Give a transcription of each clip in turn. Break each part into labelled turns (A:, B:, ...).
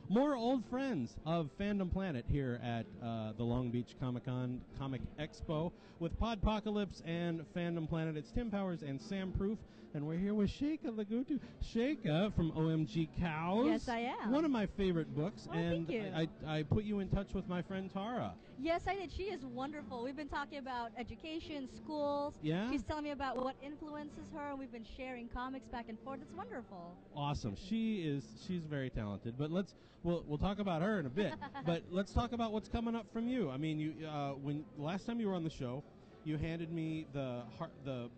A: more old friends of Fandom Planet here at the Long Beach Comic-Con Comic Expo with Podpocalypse and Fandom Planet. It's Tim Powers and Sam Proof, and we're here with Sheika Lugtv. Sheika from Omgcow.
B: Yes, I am.
A: One of my favorite books, and
B: thank you.
A: I put you in touch with my friend Tara.
B: Yes, I did. She is wonderful. We've been talking about education, schools.
A: Yeah?
B: She's telling me about what influences her, and we've been sharing comics back and forth. It's wonderful.
A: Awesome. She's very talented. But we'll talk about her in a bit. But let's talk about what's coming up from you. I mean, you when last time you were on the show, you handed me the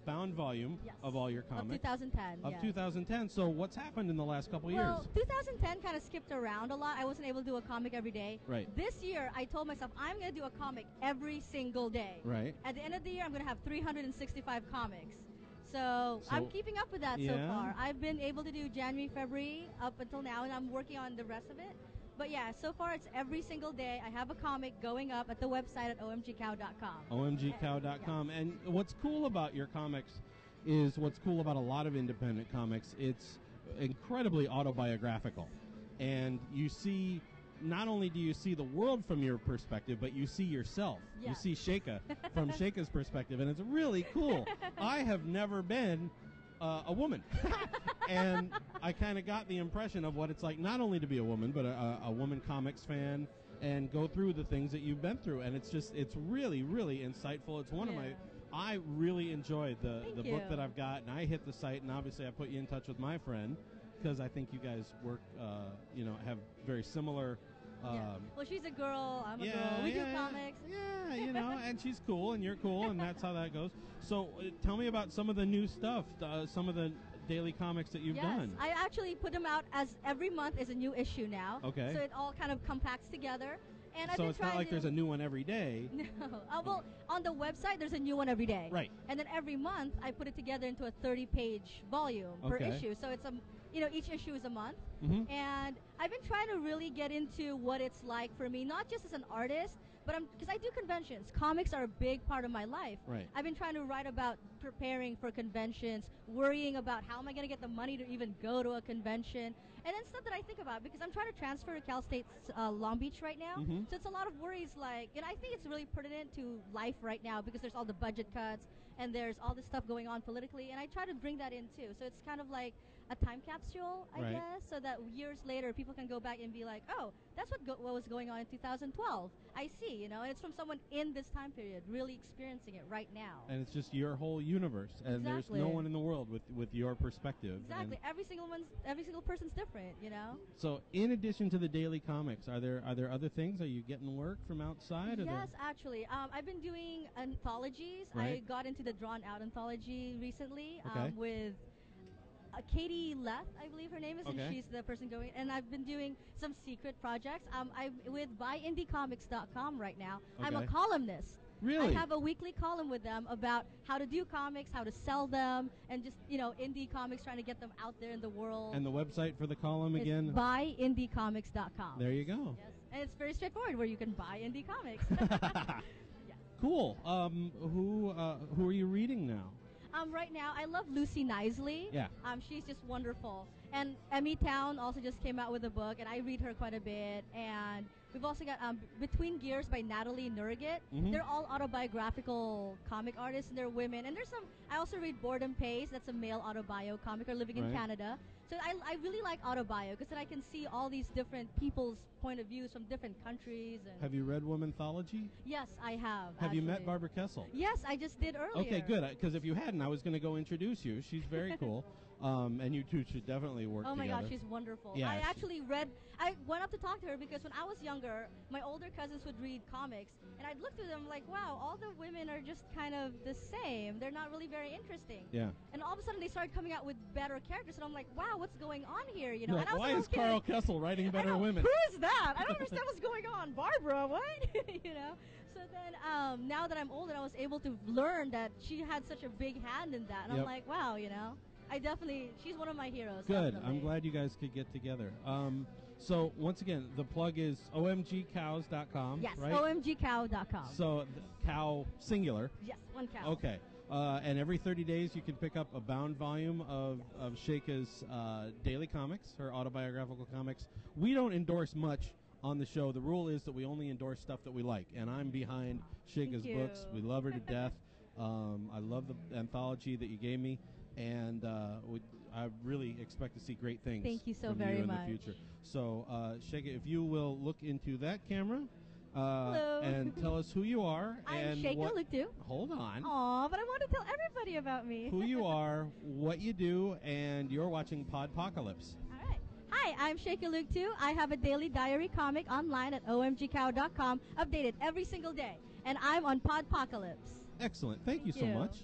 A: bound volume of all your comics.
B: Of 2010.
A: Of 2010. So what's happened in the last couple years?
B: Well, 2010 kind of skipped around a lot. I wasn't able to do a comic every day.
A: Right.
B: This year, I told myself I'm going to do a comic every single day.
A: Right.
B: At the end of the year, I'm going to have 365 comics. So I'm keeping up with that so far. I've been able to do January, February up until now, and I'm working on the rest of it. But yeah, so far it's every single day. I have a comic going up at the website at omgcow.com.
A: omgcow.com. And what's cool about your comics is what's cool about a lot of independent comics. It's incredibly autobiographical. And you see, not only do you see the world from your perspective, but you see yourself. You see Sheika from Sheika's perspective, and it's really cool. I have never been a woman. And I kind of got the impression of what it's like not only to be a woman, but a woman comics fan and go through the things that you've been through. And it's really, really insightful. It's one of my... I really enjoyed the book that I've got, and I hit the site, and obviously I put you in touch with my friend because I think you guys work, have very similar...
B: Well, she's a girl, I'm a girl. We do comics.
A: Yeah, and she's cool, and you're cool, and that's how that goes. So tell me about some of the new stuff, some of the daily comics that you've done.
B: I actually put them out as every month is a new issue now.
A: Okay.
B: So it all kind of compacts together. And
A: so it's not like there's a new one every day.
B: No. Well, on the website, there's a new one every day.
A: Right.
B: And then every month, I put it together into a 30-page volume per issue. So it's each issue is a month. Mm-hmm. And I've been trying to really get into what it's like for me, not just as an artist, but because I do conventions. Comics are a big part of my life.
A: Right.
B: I've been trying to write about preparing for conventions, worrying about how am I going to get the money to even go to a convention, and then stuff that I think about because I'm trying to transfer to Cal State's Long Beach right now. Mm-hmm. So it's a lot of worries I think it's really pertinent to life right now because there's all the budget cuts and there's all this stuff going on politically, and I try to bring that in too. So it's kind of like a time capsule, I guess, so that years later people can go back and be like, oh, that's what was going on in 2012. I see, and it's from someone in this time period really experiencing it right now.
A: And it's just your whole universe, and there's no one in the world with your perspective.
B: Exactly. Every single person's different,
A: So in addition to the daily comics, are there other things? Are you getting work from outside?
B: Yes, actually. I've been doing anthologies.
A: Right.
B: I got into the Drawn Out anthology recently with Katie Leth, I believe her name is, and she's the person going. And I've been doing some secret projects. I'm with buyindiecomics.com right now. Okay. I'm a columnist.
A: Really?
B: I have a weekly column with them about how to do comics, how to sell them, and just, indie comics, trying to get them out there in the world.
A: And the website for the column again?
B: buyindiecomics.com.
A: There you go.
B: Yes. And it's very straightforward where you can buy indie comics.
A: Cool. Who are you reading now?
B: Right now, I love Lucy Knisley.
A: Yeah.
B: She's just wonderful. And Emmy Town also just came out with a book, and I read her quite a bit. And we've also got Between Gears by Natalie Nurgit. Mm-hmm. They're all autobiographical comic artists, and they're women. And there's I also read Boredom Pays. That's a male autobio comic, or living in Canada. So I really like autobio because then I can see all these different people's point of views from different countries. And
A: have you read Womanthology?
B: Yes, I have.
A: Have you met Barbara Kessel?
B: Yes, I just did earlier.
A: Okay, good. Because if you hadn't, I was going to go introduce you. She's very cool. And you two should definitely work together.
B: Oh my gosh, she's wonderful.
A: Yeah,
B: I went up to talk to her because when I was younger, my older cousins would read comics, and I'd look through them like, wow, all the women are just kind of the same. They're not really very interesting.
A: Yeah.
B: And all of a sudden they started coming out with better characters, and I'm like, wow, what's going on here?
A: Like, and why is Carl Kessel writing better women?
B: Who is that? I don't understand what's going on. Barbara, what? So then now that I'm older, I was able to learn that she had such a big hand in that, and I'm like, wow, she's one of my heroes.
A: Good.
B: Definitely.
A: I'm glad you guys could get together. So, once again, the plug is omgcows.com,
B: yes,
A: right?
B: omgcow.com.
A: So, the cow singular.
B: Yes, one cow.
A: Okay. And every 30 days, you can pick up a bound volume of Sheika's daily comics, her autobiographical comics. We don't endorse much on the show. The rule is that we only endorse stuff that we like. And I'm behind Sheika's books. We love her to death. I love the anthology that you gave me. And I really expect to see great things
B: Thank you so
A: from
B: very
A: you in
B: much.
A: the future. So, Sheika, if you will look into that camera.
B: Hello.
A: And tell us who you are.
B: I'm
A: and
B: Sheika
A: what,
B: Lugtv.
A: Hold on.
B: Aw, but I want to tell everybody about me.
A: Who you are, what you do, and you're watching Podpocalypse.
B: All right. Hi, I'm Sheika Lugtv. I have a daily diary comic online at omgcow.com, updated every single day. And I'm on Podpocalypse.
A: Excellent. Thank you so much.